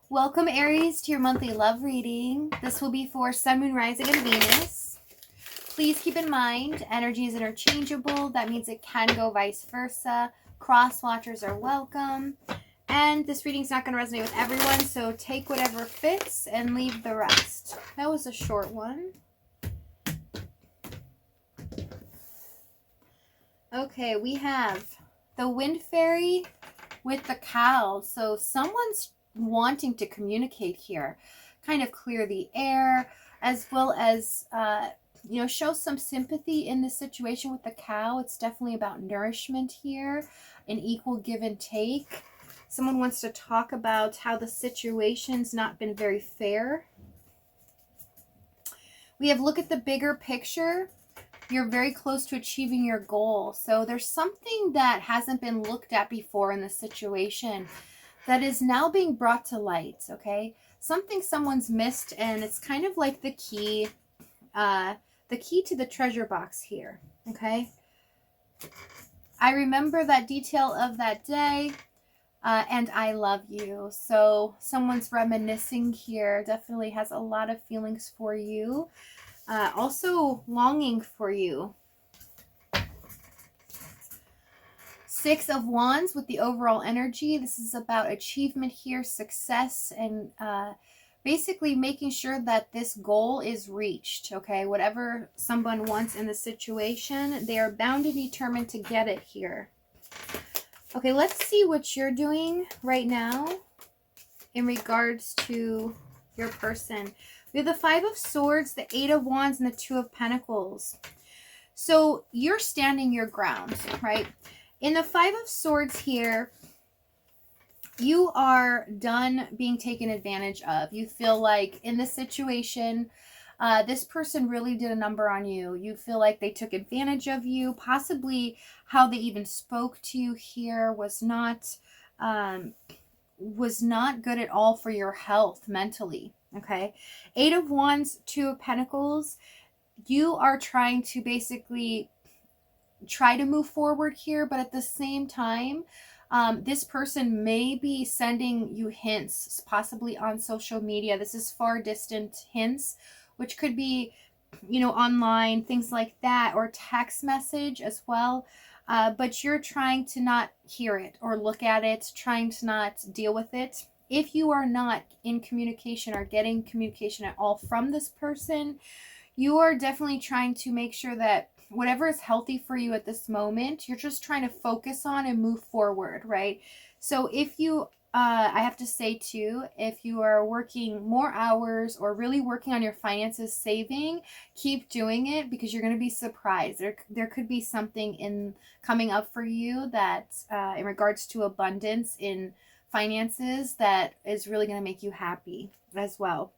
Welcome, Aries, to your monthly love reading. This will be for Sun, Moon, Rising, and Venus. Please keep in mind, energy is interchangeable. That means it can go vice versa. Cross watchers are welcome. And this reading's not going to resonate with everyone, so take whatever fits and leave the rest. That was a short one. Okay, we have the Wind Fairy with the cow. So someone's wanting to communicate here, kind of clear the air, as well as show some sympathy in this situation with the cow. It's definitely about nourishment here, an equal give and take. Someone wants to talk about how the situation's not been very fair. We have look at the bigger picture. You're very close to achieving your goal. So there's something that hasn't been looked at before in this situation that is now being brought to light, okay? Something someone's missed, and it's kind of like the key to the treasure box here, okay? I remember that detail of that day, and I love you. So someone's reminiscing here, definitely has a lot of feelings for you, also longing for you. Six of Wands with the overall energy. This is about achievement here, success, and basically making sure that this goal is reached, okay? Whatever someone wants in the situation, they are bound and determined to get it here. Okay, let's see what you're doing right now in regards to your person. We have the Five of Swords, the Eight of Wands, and the Two of Pentacles. So you're standing your ground, right? In the Five of Swords here, you are done being taken advantage of. You feel like in this situation, this person really did a number on you. You feel like they took advantage of you. Possibly how they even spoke to you here was not good at all for your health mentally. Okay. Eight of Wands, Two of Pentacles. You are trying to basically try to move forward here, but at the same time, this person may be sending you hints, possibly on social media. This is far distant hints, which could be, online, things like that, or text message as well. But you're trying to not hear it or look at it, trying to not deal with it. If you are not in communication or getting communication at all from this person, you are definitely trying to make sure that whatever is healthy for you at this moment, you're just trying to focus on and move forward, right? So if you, I have to say too, if you are working more hours or really working on your finances, saving, keep doing it, because you're going to be surprised. There could be something coming up for you that in regards to abundance in finances that is really going to make you happy as well.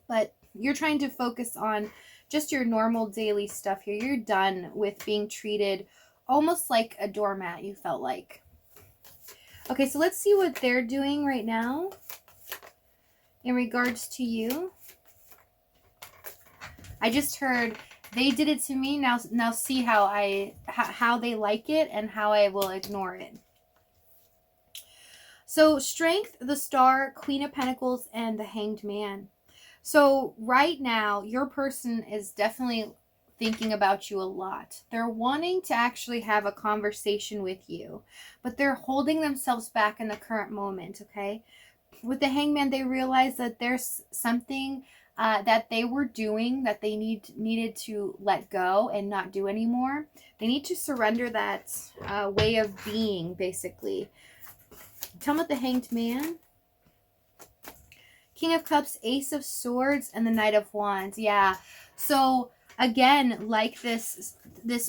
But you're trying to focus on just your normal daily stuff here. You're done with being treated almost like a doormat, you felt like. Okay, so let's see what they're doing right now in regards to you. I just heard they did it to me. Now see how they like it and how I will ignore it. So Strength, the Star, Queen of Pentacles, and the Hanged Man. So right now, your person is definitely thinking about you a lot. They're wanting to actually have a conversation with you, but they're holding themselves back in the current moment, okay? With the Hangman, they realize that there's something that they were doing that they needed to let go and not do anymore. They need to surrender that way of being, basically. Tell me about the Hanged Man. King of Cups, Ace of Swords, and the Knight of Wands. Yeah. So again, like this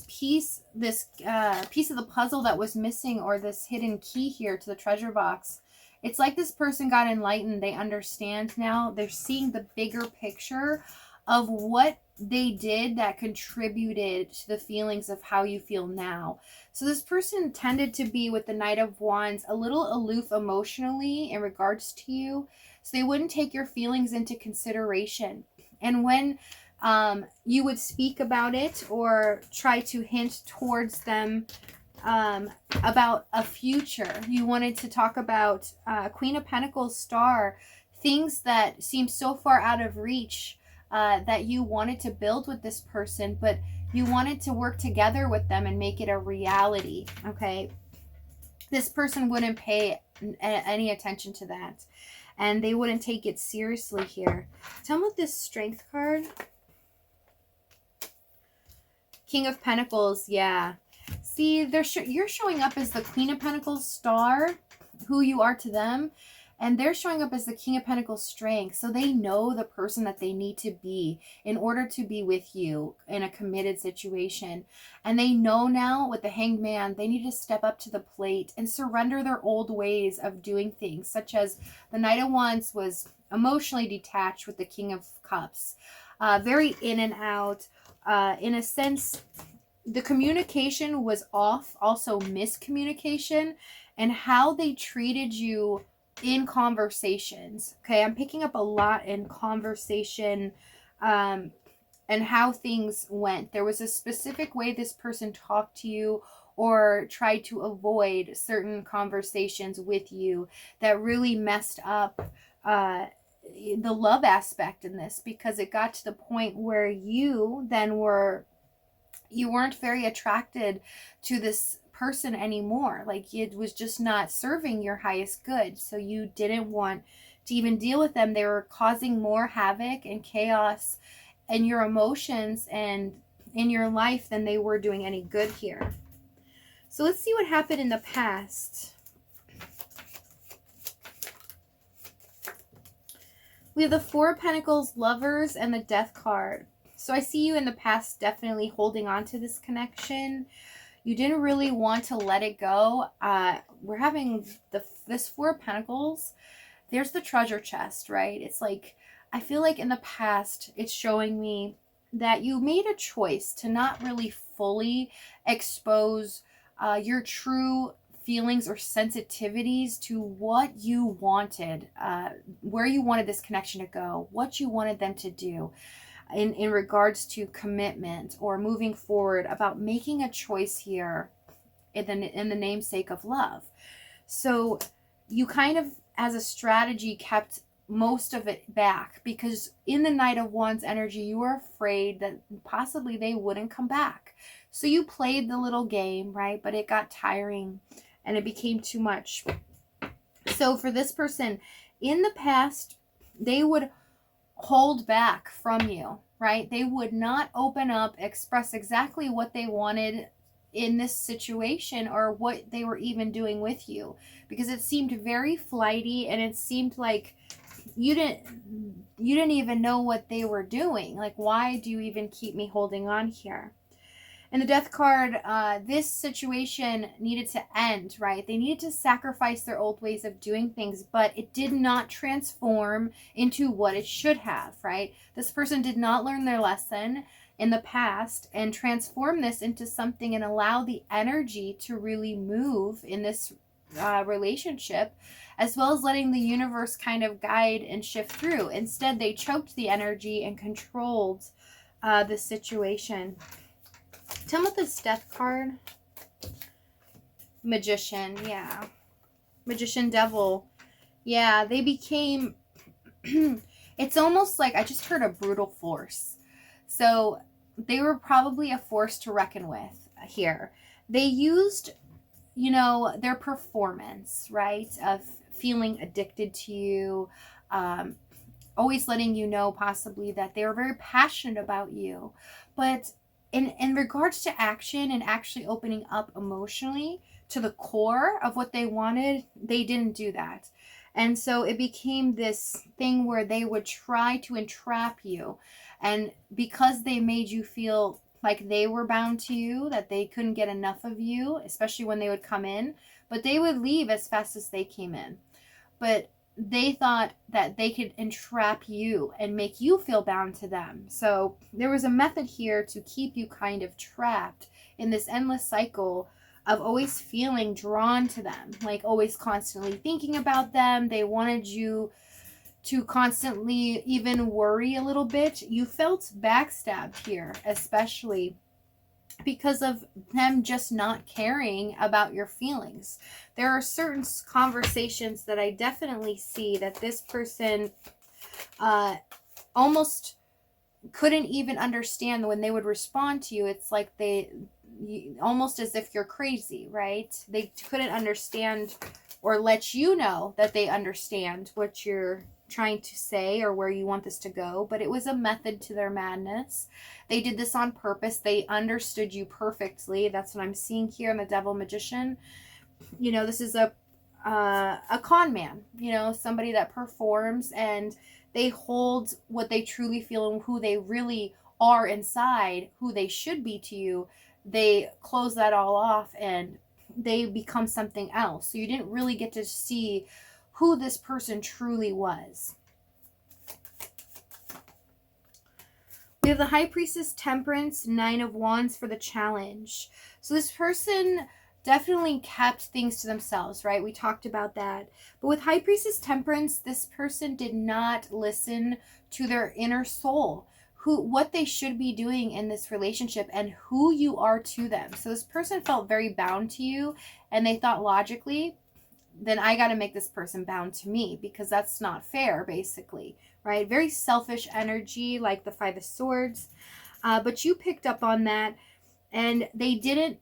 piece of the puzzle that was missing, or this hidden key here to the treasure box. It's like this person got enlightened. They understand now. They're seeing the bigger picture of what they did that contributed to the feelings of how you feel now. So this person tended to be, with the Knight of Wands, a little aloof emotionally in regards to you. So they wouldn't take your feelings into consideration. And when you would speak about it or try to hint towards them about a future. You wanted to talk about Queen of Pentacles, Star, things that seem so far out of reach that you wanted to build with this person, but you wanted to work together with them and make it a reality, okay? This person wouldn't pay any attention to that, and they wouldn't take it seriously here. Tell me what this Strength card. King of Pentacles, yeah. See, you're showing up as the Queen of Pentacles, Star, who you are to them, and they're showing up as the King of Pentacles, Strength. So they know the person that they need to be in order to be with you in a committed situation. And they know now with the Hanged Man, they need to step up to the plate and surrender their old ways of doing things, such as the Knight of Wands was emotionally detached with the King of Cups. Very in and out. In a sense, the communication was off, also miscommunication, and how they treated you in conversations. Okay, I'm picking up a lot in conversation and how things went. There was a specific way this person talked to you or tried to avoid certain conversations with you that really messed up the love aspect in this, because it got to the point where you weren't very attracted to this person anymore. Like, it was just not serving your highest good. So you didn't want to even deal with them. They were causing more havoc and chaos in your emotions and in your life than they were doing any good here. So let's see what happened in the past. We have the Four of Pentacles, Lovers, and the Death card. So I see you in the past definitely holding on to this connection. You didn't really want to let it go. We're having this Four of Pentacles. There's the treasure chest, right? It's like, I feel like in the past, it's showing me that you made a choice to not really fully expose your true feelings or sensitivities to what you wanted, where you wanted this connection to go, what you wanted them to do in regards to commitment or moving forward, about making a choice here in the namesake of love. So you kind of, as a strategy, kept most of it back, because in the Knight of Wands energy, you were afraid that possibly they wouldn't come back. So you played the little game, right? But it got tiring and it became too much. So for this person, in the past, they would hold back from you, right? They would not open up, express exactly what they wanted in this situation or what they were even doing with you, because it seemed very flighty, and it seemed like you didn't even know what they were doing. Like, why do you even keep me holding on here? And the Death card, this situation needed to end, right? They needed to sacrifice their old ways of doing things, but it did not transform into what it should have, right? This person did not learn their lesson in the past and transform this into something and allow the energy to really move in this relationship, as well as letting the universe kind of guide and shift through. Instead, they choked the energy and controlled the situation. Tell me what this Death card. Magician, yeah. Magician, Devil. Yeah, they became... it's almost like I just heard a brutal force. So they were probably a force to reckon with here. They used, their performance, right, of feeling addicted to you, always letting you know possibly that they were very passionate about you. But in regards to action and actually opening up emotionally to the core of what they wanted, they didn't do that. And so it became this thing where they would try to entrap you. And because they made you feel like they were bound to you, that they couldn't get enough of you, especially when they would come in, but they would leave as fast as they came in. But they thought that they could entrap you and make you feel bound to them. So there was a method here to keep you kind of trapped in this endless cycle of always feeling drawn to them, like always constantly thinking about them. They wanted you to constantly even worry a little bit. You felt backstabbed here, especially. because of them just not caring about your feelings. There are certain conversations that I definitely see that this person almost couldn't even understand when they would respond to you. It's like almost as if you're crazy, right? They couldn't understand or let you know that they understand what you're trying to say or where you want this to go, but it was a method to their madness. They did this on purpose. They understood you perfectly. That's what I'm seeing here in the Devil Magician. You know, this is a con man, you know, somebody that performs, and they hold what they truly feel and who they really are inside, who they should be to you. They close that all off and they become something else. So you didn't really get to see who this person truly was. We have the High Priestess, Temperance, Nine of Wands for the challenge. So this person definitely kept things to themselves, right? We talked about that. But with High Priestess, Temperance, this person did not listen to their inner soul, what they should be doing in this relationship and who you are to them. So this person felt very bound to you, and they thought logically, then I got to make this person bound to me because that's not fair, basically, right? Very selfish energy, like the Five of Swords. But you picked up on that, and they didn't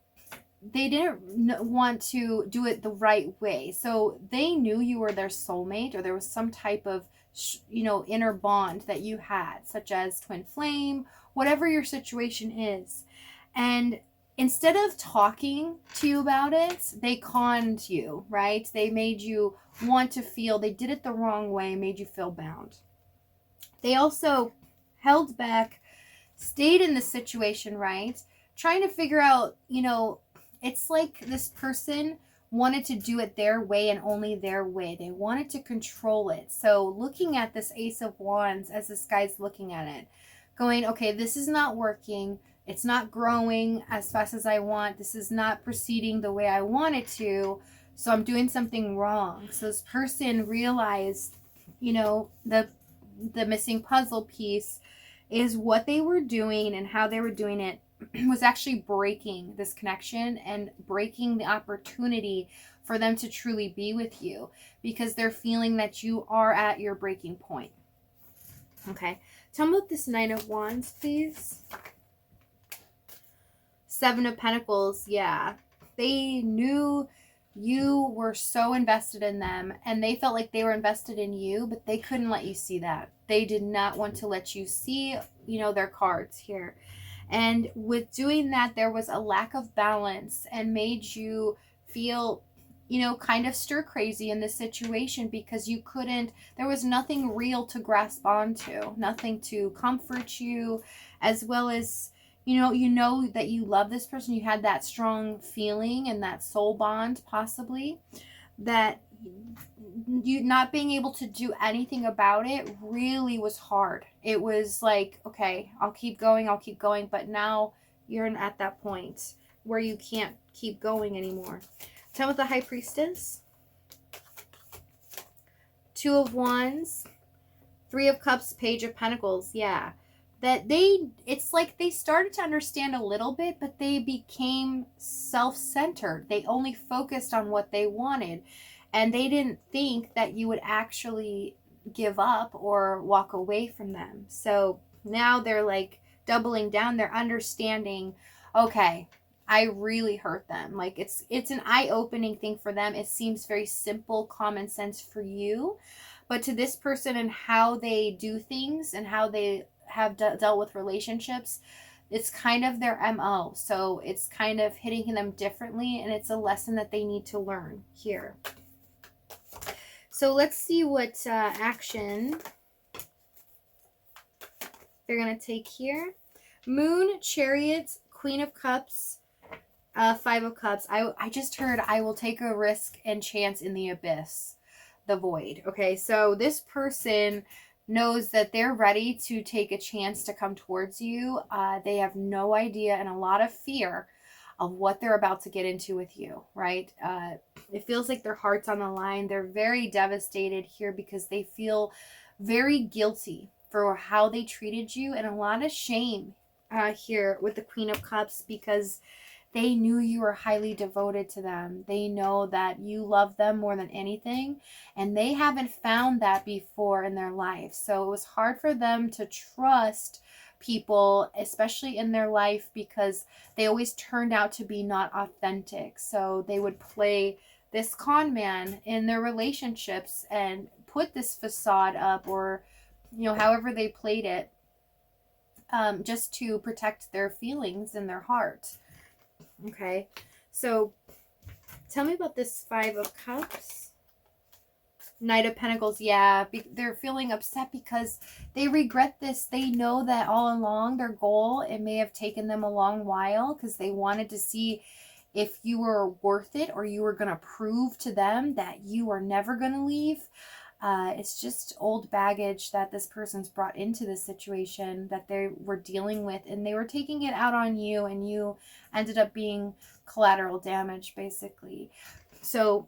want to do it the right way. So they knew you were their soulmate, or there was some type of, you know, inner bond that you had, such as twin flame, whatever your situation is. And instead of talking to you about it, they conned you, right? They made you want to feel, they did it the wrong way, made you feel bound. They also held back, stayed in the situation, right? Trying to figure out, you know, it's like this person wanted to do it their way and only their way. They wanted to control it. So looking at this Ace of Wands as this guy's looking at it, going, okay, this is not working. It's not growing as fast as I want. This is not proceeding the way I want it to. So I'm doing something wrong. So this person realized, you know, the missing puzzle piece is what they were doing and how they were doing it was actually breaking this connection and breaking the opportunity for them to truly be with you, because they're feeling that you are at your breaking point. Okay. Tell me about this Nine of Wands, please. Seven of Pentacles. Yeah. They knew you were so invested in them, and they felt like they were invested in you, but they couldn't let you see that. They did not want to let you see, you know, their cards here. And with doing that, there was a lack of balance and made you feel, you know, kind of stir crazy in this situation, because you couldn't, there was nothing real to grasp onto, nothing to comfort you, as well as, you know that you love this person. You had that strong feeling and that soul bond, possibly, that you not being able to do anything about it really was hard. It was like, okay, I'll keep going, but now you're at that point where you can't keep going anymore. Tell me with the High Priestess. Two of Wands, Three of Cups, Page of Pentacles. Yeah. That it's like they started to understand a little bit, but they became self-centered. They only focused on what they wanted. And they didn't think that you would actually give up or walk away from them. So now they're like doubling down. They're understanding, okay, I really hurt them. Like it's an eye-opening thing for them. It seems very simple, common sense for you. But to this person and how they do things and how they have dealt with relationships, it's kind of their MO. So it's kind of hitting them differently, and it's a lesson that they need to learn here. So let's see what action they're going to take here. Moon, Chariot, Queen of Cups, Five of Cups. I just heard, I will take a risk and chance in the abyss, the void. Okay, so this person knows that they're ready to take a chance to come towards you. They have no idea and a lot of fear of what they're about to get into with you, right? It feels like their heart's on the line. They're very devastated here because they feel very guilty for how they treated you, and a lot of shame here with the Queen of Cups, because they knew you were highly devoted to them. They know that you love them more than anything, and they haven't found that before in their life. So it was hard for them to trust people, especially in their life, because they always turned out to be not authentic. So they would play this con man in their relationships and put this facade up, or, you know, however they played it, just to protect their feelings in their heart. Okay, so tell me about this Five of Cups. Knight of Pentacles. Yeah, they're feeling upset because they regret this. They know that all along their goal, it may have taken them a long while because they wanted to see if you were worth it, or you were going to prove to them that you are never going to leave. It's just old baggage that this person's brought into this situation that they were dealing with, and they were taking it out on you, and you ended up being collateral damage, basically. So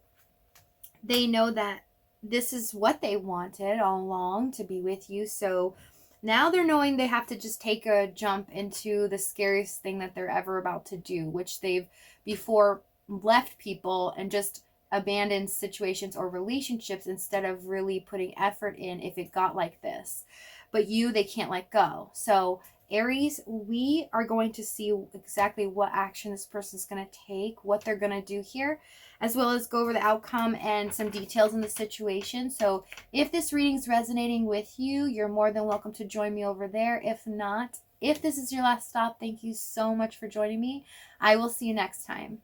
they know that this is what they wanted all along, to be with you. So now they're knowing they have to just take a jump into the scariest thing that they're ever about to do, which they've before left people and just abandoned situations or relationships instead of really putting effort in if it got like this. But you, they can't let go. So Aries, we are going to see exactly what action this person's going to take, what they're going to do here, as well as go over the outcome and some details in the situation. So if this reading's resonating with you, you're more than welcome to join me over there. If not, if this is your last stop, thank you so much for joining me. I will see you next time.